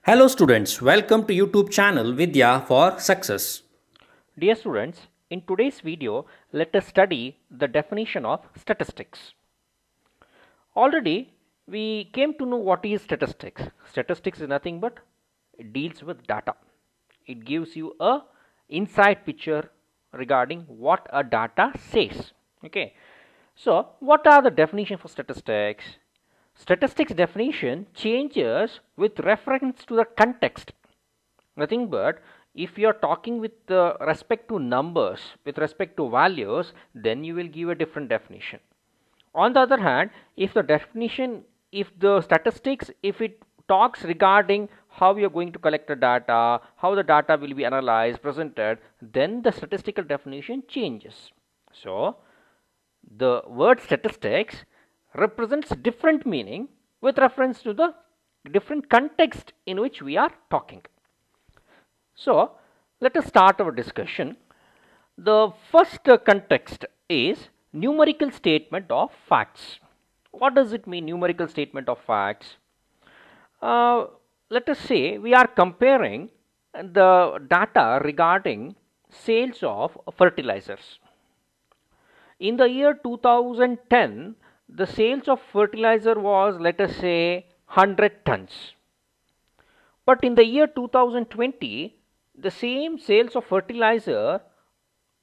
Hello students, welcome to YouTube channel Vidya for Success. Dear students, in today's video, let us study the definition of statistics. Already, we came to know what is statistics. Statistics is nothing but it deals with data. It gives you a inside picture regarding what a data says. Okay. So, what are the definition for statistics? Statistics definition changes with reference to the context. Nothing but if you are talking with respect to numbers, with respect to values, then you will give a different definition. On the other hand, if the definition, if the statistics, if it talks regarding how you are going to collect the data, how the data will be analyzed, presented, then the statistical definition changes. So, the word statistics represents different meaning with reference to the different context in which we are talking. So, let us start our discussion. The first context is numerical statement of facts. What does it mean, numerical statement of facts? Let us say we are comparing the data regarding sales of fertilizers. In the year 2010, the sales of fertilizer was, let us say, 100 tons. But in the year 2020, the same sales of fertilizer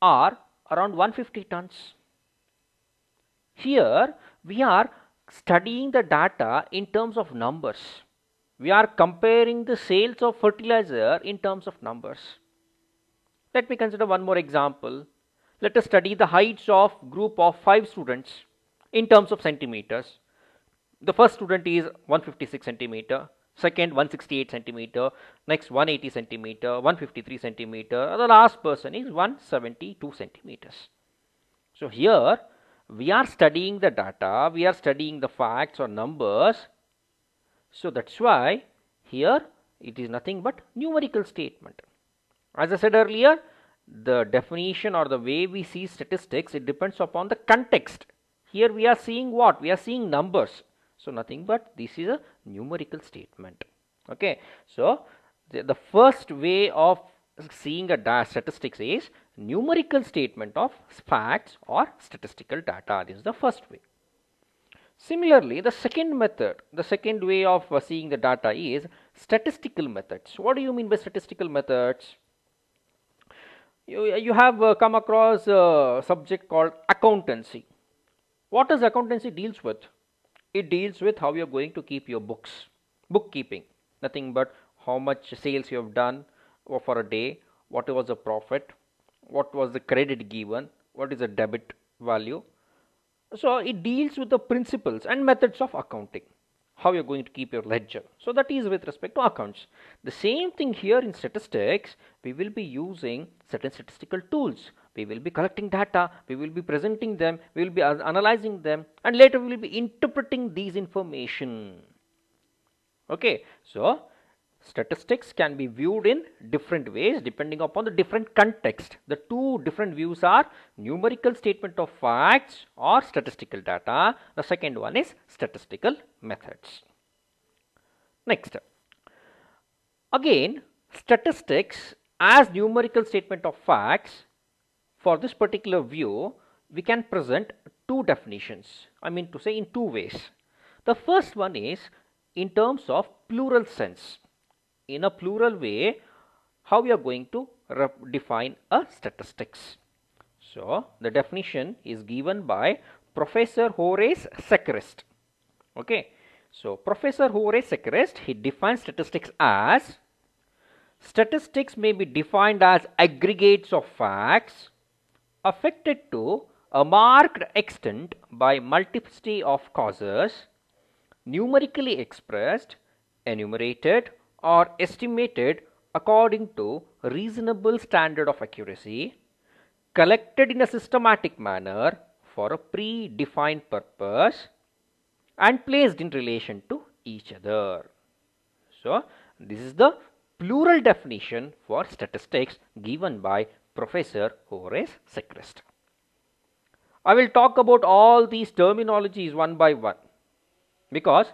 are around 150 tons. Here we are studying the data in terms of numbers. We are comparing the sales of fertilizer in terms of numbers. Let me consider one more example. Let us study the heights of group of 5 students in terms of centimeters. The first student is 156 centimeter, second 168 centimeter, next 180 centimeter, 153 centimeter, the last person is 172 centimeters. So here we are studying the data, we are studying the facts or numbers. So that's why here it is nothing but numerical statement. As I said earlier, the definition or the way we see statistics, it depends upon the context. Here we are seeing what? We are seeing numbers. So nothing but this is a numerical statement. Okay. So the first way of seeing a statistics is numerical statement of facts or statistical data. This is the first way. Similarly, the second method, the second way of seeing the data is statistical methods. What do you mean by statistical methods? You have come across a subject called accountancy. What does accountancy deals with? It deals with how you are going to keep your books, bookkeeping. Nothing but how much sales you have done for a day, what was the profit, what was the credit given, what is the debit value. So it deals with the principles and methods of accounting, how you're going to keep your ledger. So that is with respect to accounts. The same thing here in statistics, we will be using certain statistical tools. We will be collecting data, we will be presenting them, we will be analyzing them, and later we will be interpreting these information. Okay, so statistics can be viewed in different ways depending upon the different context. The two different views are numerical statement of facts or statistical data. The second one is statistical methods. Next, again, statistics as numerical statement of facts. For this particular view, we can present two definitions. I mean to say in two ways. The first one is in terms of plural sense. In a plural way, how we are going to define a statistics. So the definition is given by Professor Horace Sechrest. Okay, so Professor Horace Sechrest, he defines statistics as statistics may be defined as aggregates of facts affected to a marked extent by multiplicity of causes, numerically expressed, enumerated, or estimated according to reasonable standard of accuracy, collected in a systematic manner for a predefined purpose, and placed in relation to each other. So this is the plural definition for statistics given by Professor Horace Sechrest. I will talk about all these terminologies one by one. because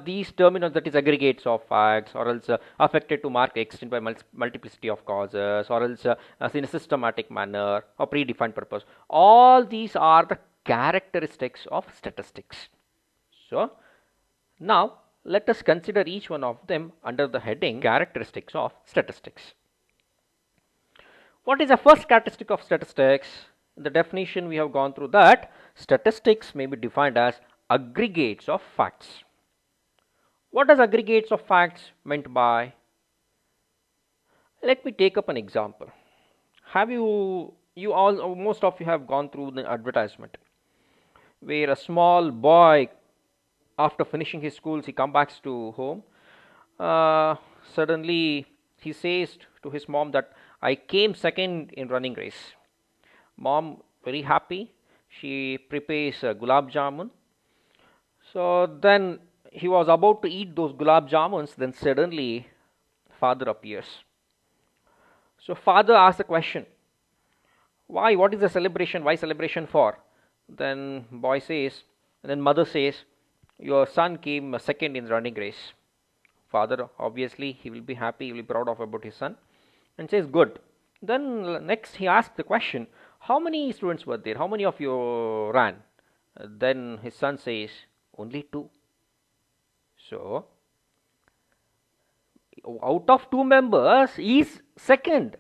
these terminals, that is aggregates of facts, or else affected to mark extent by multiplicity of causes, or else as in a systematic manner or predefined purpose, all these are the characteristics of statistics. So now let us consider each one of them under the heading characteristics of statistics. What is the first characteristic of statistics? In the definition we have gone through that statistics may be defined as aggregates of facts. What does aggregates of facts meant by? Let me take up an example. Have you all, most of you have gone through the advertisement where a small boy, after finishing his schools, he comes back to home. Suddenly he says to his mom that I came second in running race. Mom very happy. She prepares gulab jamun. So then he was about to eat those gulab jamuns. Then suddenly father appears. So father asks the question, why? What is the celebration? Why celebration for? Then boy says, and then mother says, your son came second in running race. Father, obviously he will be happy, he will be proud of about his son, and says good. Then next he asks the question, how many students were there? How many of you ran? Then his son says, only 2. So out of 2 members he is second.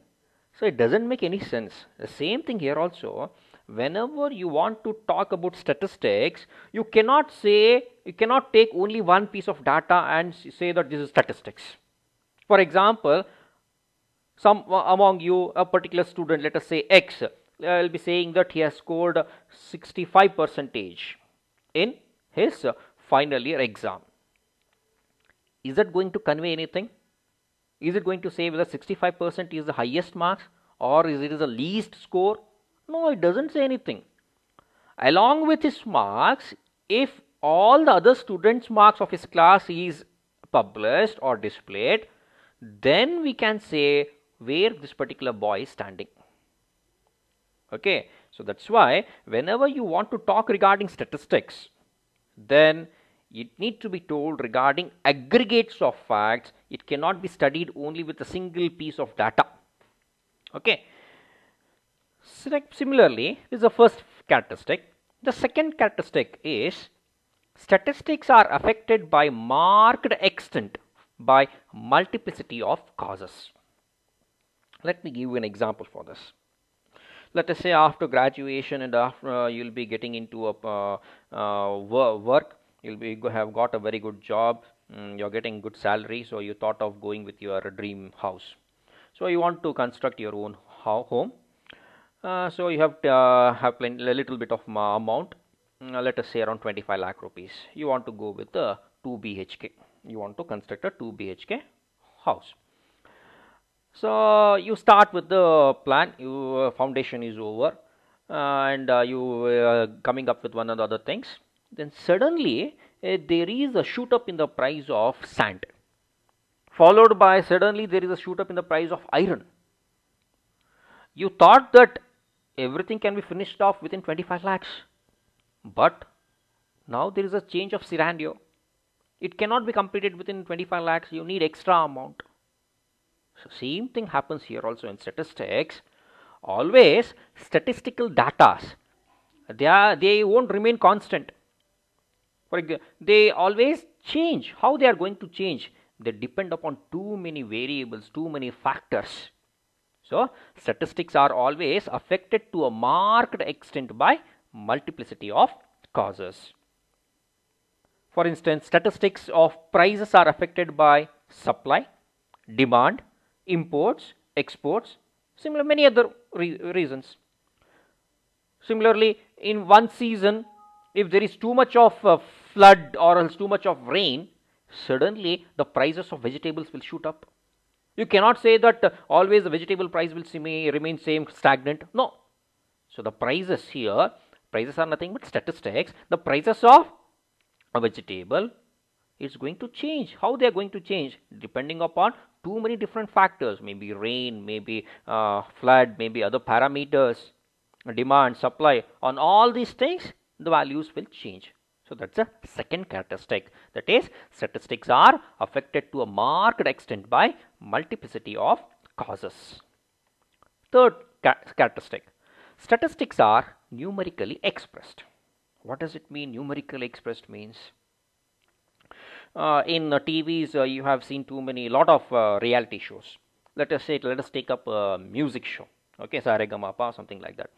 So it doesn't make any sense. The same thing here also. Whenever you want to talk about statistics, you cannot take only one piece of data and say that this is statistics. For example, some among you, a particular student, let us say X, will be saying that he has scored 65% in his final year exam. Is that going to convey anything? Is it going to say whether 65% is the highest marks or is it the least score? No, it doesn't say anything. Along with his marks, if all the other students' marks of his class is published or displayed, then we can say where this particular boy is standing. Okay, so that's why whenever you want to talk regarding statistics, then it needs to be told regarding aggregates of facts. It cannot be studied only with a single piece of data. Okay. Similarly, this is the first characteristic. The second characteristic is statistics are affected by marked extent by multiplicity of causes. Let me give you an example for this. Let us say after graduation and after you'll be getting into a work, you'll have got a very good job, you're getting good salary, so you thought of going with your dream house. So you want to construct your own home. So you have a little bit of amount, let us say around 25 lakh rupees. You want to go with a 2 BHK. You want to construct a 2 BHK house. So you start with the plan. Your foundation is over, and you coming up with one or the other things. Then suddenly there is a shoot up in the price of sand, followed by suddenly there is a shoot up in the price of iron. You thought that everything can be finished off within 25 lakhs, but now there is a change of scenario. It cannot be completed within 25 lakhs. You need extra amount. So same thing happens here also in statistics. Always statistical data, they won't remain constant. For example, they always change. How they are going to change? They depend upon too many variables, too many factors. So statistics are always affected to a marked extent by multiplicity of causes. For instance, statistics of prices are affected by supply, demand, imports, exports, similar many other reasons. Similarly, in one season, if there is too much of flood or else too much of rain, suddenly the prices of vegetables will shoot up. You cannot say that always the vegetable price will remain same stagnant. No. So the prices here, prices are nothing but statistics. The prices of a vegetable is going to change. How they are going to change? Depending upon too many different factors, maybe rain, maybe flood, maybe other parameters, demand, supply. On all these things, the values will change. So that's a second characteristic. That is, statistics are affected to a marked extent by multiplicity of causes. Third characteristic, statistics are numerically expressed. What does it mean? Numerically expressed means in TVs you have seen lot of reality shows. Let us take up a music show. Okay, Saregamapa, something like that.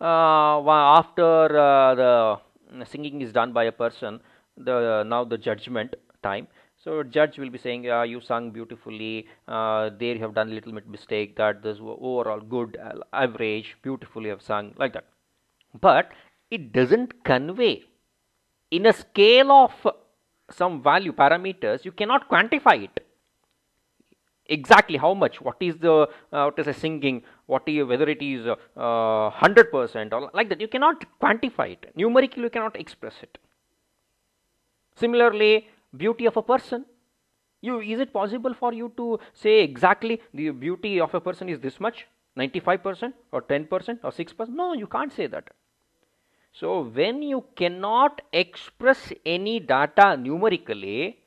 After the singing is done by a person, now the judgment time. So judge will be saying, you sung beautifully, there you have done a little bit mistake, that this overall good, average, beautifully have sung, like that. But it doesn't convey in a scale of some value parameters. You cannot quantify it exactly how much, what is a singing, whether it is 100% or like that. You cannot quantify it numerically, you cannot express it. Similarly, beauty of a person, is it possible for you to say exactly the beauty of a person is this much, 95% or 10% or 6%? No, you can't say that. So when you cannot express any data numerically,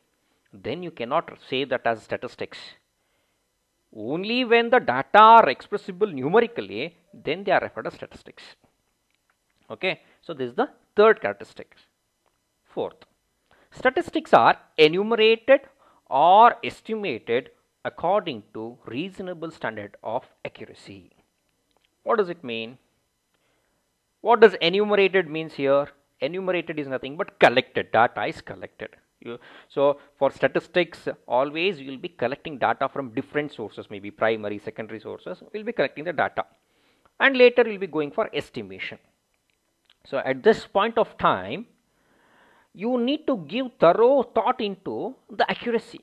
then you cannot say that as statistics. Only when the data are expressible numerically, then they are referred as statistics. Okay, so this is the third characteristic. Fourth, statistics are enumerated or estimated according to reasonable standard of accuracy. What does it mean? What does enumerated means here? Enumerated is nothing but collected. Data is collected. So for statistics, always you will be collecting data from different sources, maybe primary, secondary sources. We will be collecting the data, and later we will be going for estimation. So at this point of time, you need to give thorough thought into the accuracy.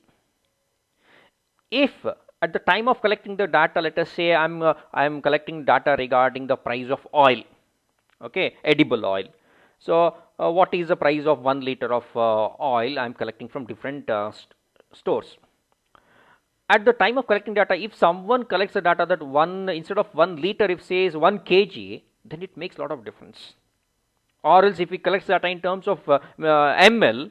If at the time of collecting the data, let us say I am collecting data regarding the price of oil, okay, edible oil. So what is the price of 1 liter of oil? I am collecting from different stores. At the time of collecting data, if someone collects the data that instead of 1 liter, if says 1 kg, then it makes a lot of difference. Or else if he collects data in terms of ml,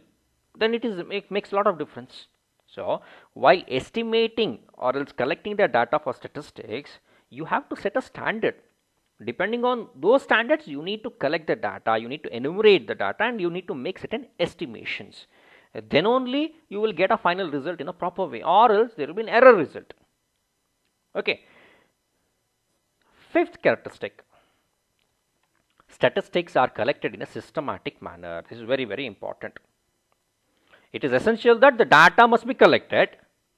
then it makes a lot of difference. So while estimating or else collecting the data for statistics, you have to set a standard. Depending on those standards, you need to collect the data, you need to enumerate the data, and you need to make certain estimations. Then only you will get a final result in a proper way, or else there will be an error result. Okay. Fifth characteristic, statistics are collected in a systematic manner. This is very, very important. It is essential that the data must be collected,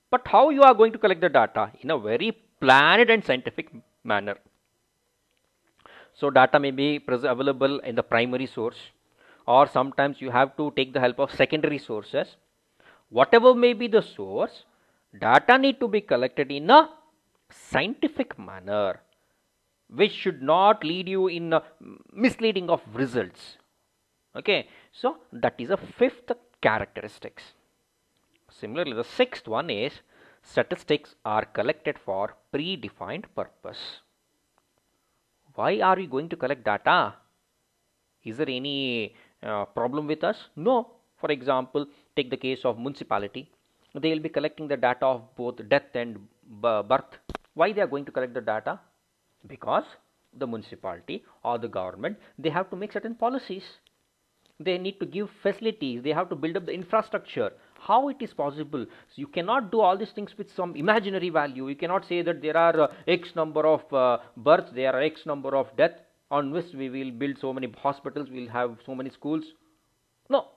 but how you are going to collect the data? In a very planned and scientific manner. So data may be available in the primary source, or sometimes you have to take the help of secondary sources. Whatever may be the source, data need to be collected in a scientific manner, which should not lead you in misleading of results. Okay, so that is a fifth characteristics. Similarly, the sixth one is statistics are collected for predefined purpose. Why are we going to collect data? Is there any problem with us? No. For example, take the case of municipality. They will be collecting the data of both death and birth. Why they are going to collect the data? Because the municipality or the government, they have to make certain policies. They need to give facilities. They have to build up the infrastructure. How it is possible? So you cannot do all these things with some imaginary value. You cannot say that there are X number of births, there are X number of deaths, on which we will build so many hospitals, we will have so many schools. No,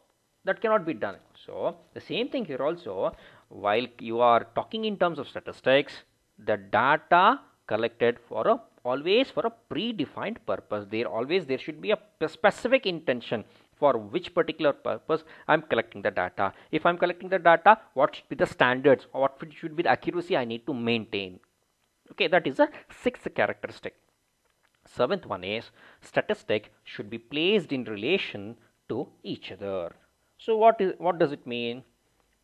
that cannot be done. So the same thing here also, while you are talking in terms of statistics, the data collected for always for a predefined purpose. There should be a specific intention for which particular purpose I am collecting the data. If I am collecting the data, what should be the standards or what should be the accuracy I need to maintain. Okay, that is a sixth characteristic. Seventh one is statistic should be placed in relation to each other. So what does it mean?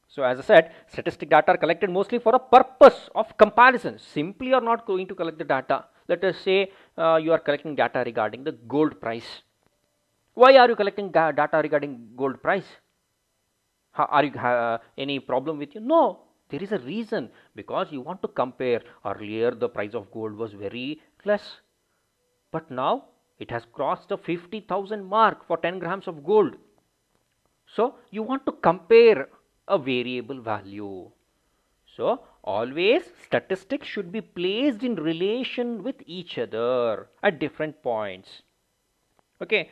So as I said, statistic data are collected mostly for a purpose of comparison. Simply you are not going to collect the data. Let us say you are collecting data regarding the gold price. Why are you collecting data regarding gold price? Are you any problem with you? No, there is a reason, because you want to compare. Earlier the price of gold was very less, but now it has crossed the 50,000 mark for 10 grams of gold. So you want to compare a variable value. So always statistics should be placed in relation with each other at different points. Okay,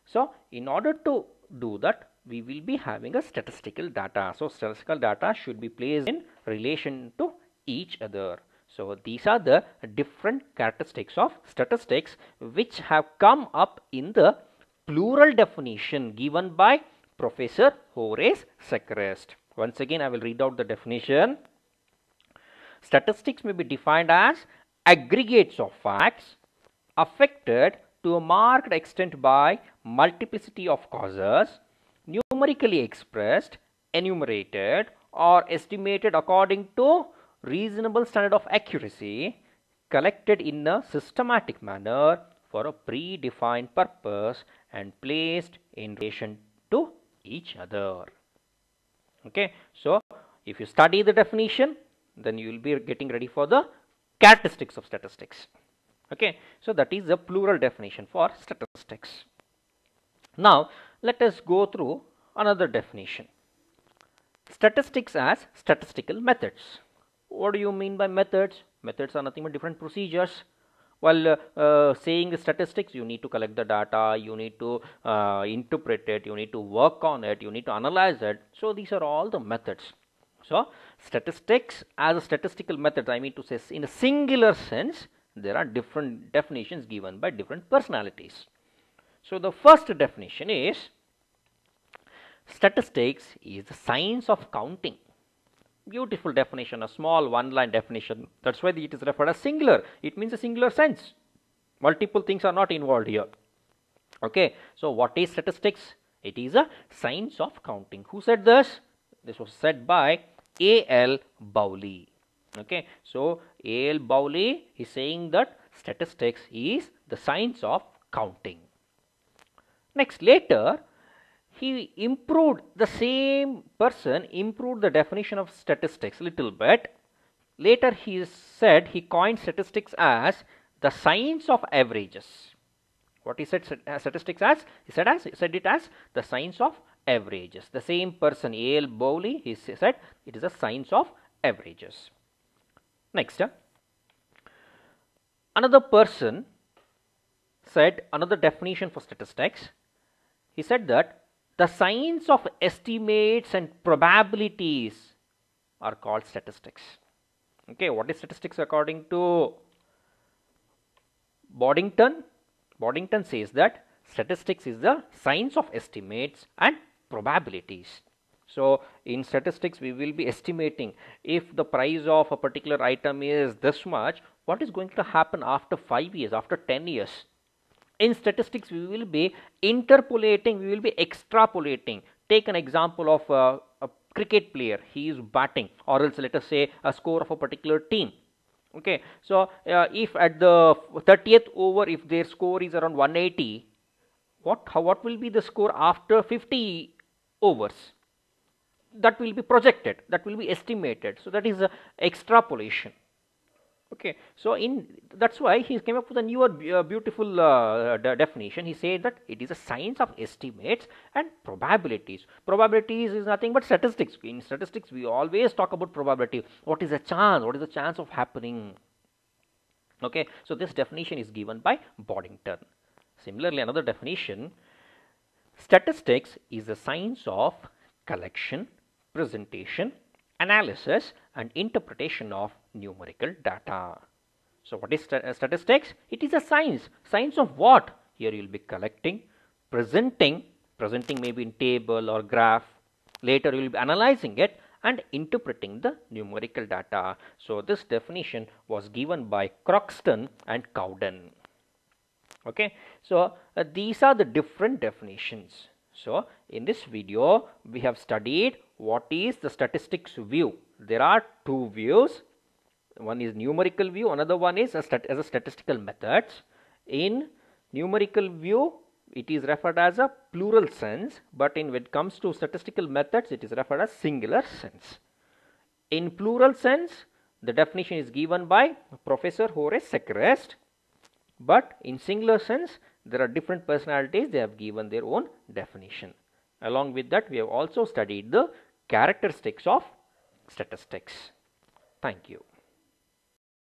so in order to do that, we will be having a statistical data. So statistical data should be placed in relation to each other. So these are the different characteristics of statistics which have come up in the plural definition given by Professor Horace Secrest. Once again, I will read out the definition. Statistics may be defined as aggregates of facts affected to a marked extent by multiplicity of causes, numerically expressed, enumerated, or estimated according to reasonable standard of accuracy, collected in a systematic manner for a predefined purpose and placed in relation to each other. Okay, so if you study the definition, then you will be getting ready for the characteristics of statistics. Okay, so that is the plural definition for statistics. Now let us go through another definition. Statistics as statistical methods. What do you mean by methods? Methods are nothing but different procedures. While saying statistics, you need to collect the data, you need to interpret it, you need to work on it, you need to analyze it. So these are all the methods. So statistics as a statistical method, I mean to say in a singular sense, there are different definitions given by different personalities. So the first definition is, statistics is the science of counting. Beautiful definition, a small one-line definition. That's why it is referred as singular. It means a singular sense. Multiple things are not involved here. Okay, so what is statistics? It is a science of counting. Who said this? This was said by A.L. Bowley. Okay, so A.L. Bowley is saying that statistics is the science of counting. Next, later, he improved, the same person improved the definition of statistics a little bit. Later he said, he coined statistics as the science of averages. What he said statistics as? He said it as the science of averages. The same person, A.L. Bowley, he said it is a science of averages. Next, another person said another definition for statistics. He said that the science of estimates and probabilities are called statistics. Okay, what is statistics according to Boddington? Boddington says that statistics is the science of estimates and probabilities. So in statistics, we will be estimating if the price of a particular item is this much, what is going to happen after 5 years, after 10 years. In statistics, we will be interpolating, we will be extrapolating. Take an example of a cricket player. He is batting, or else let us say a score of a particular team. Okay, so if at the 30th over, if their score is around 180, what will be the score after 50 overs? That will be projected, that will be estimated. So that is extrapolation. Okay, so that's why he came up with a newer beautiful definition. He said that it is a science of estimates and probabilities. Probabilities is nothing but statistics. In statistics, we always talk about probability. What is the chance? What is the chance of happening? Okay, so this definition is given by Boddington. Similarly, another definition, statistics is the science of collection, presentation, analysis and interpretation of numerical data. So what is statistics? It is a science. Science of what? Here you will be collecting, presenting maybe in table or graph. Later you will be analyzing it and interpreting the numerical data. So this definition was given by Croxton and Cowden. Okay, so these are the different definitions. So in this video, we have studied what is the statistics view. There are two views. One is numerical view, another one is as a statistical methods. In numerical view, it is referred as a plural sense, but when it comes to statistical methods, it is referred as singular sense. In plural sense, the definition is given by Professor Horace Seacrest, but in singular sense, there are different personalities, they have given their own definition. Along with that, we have also studied the characteristics of statistics. Thank you.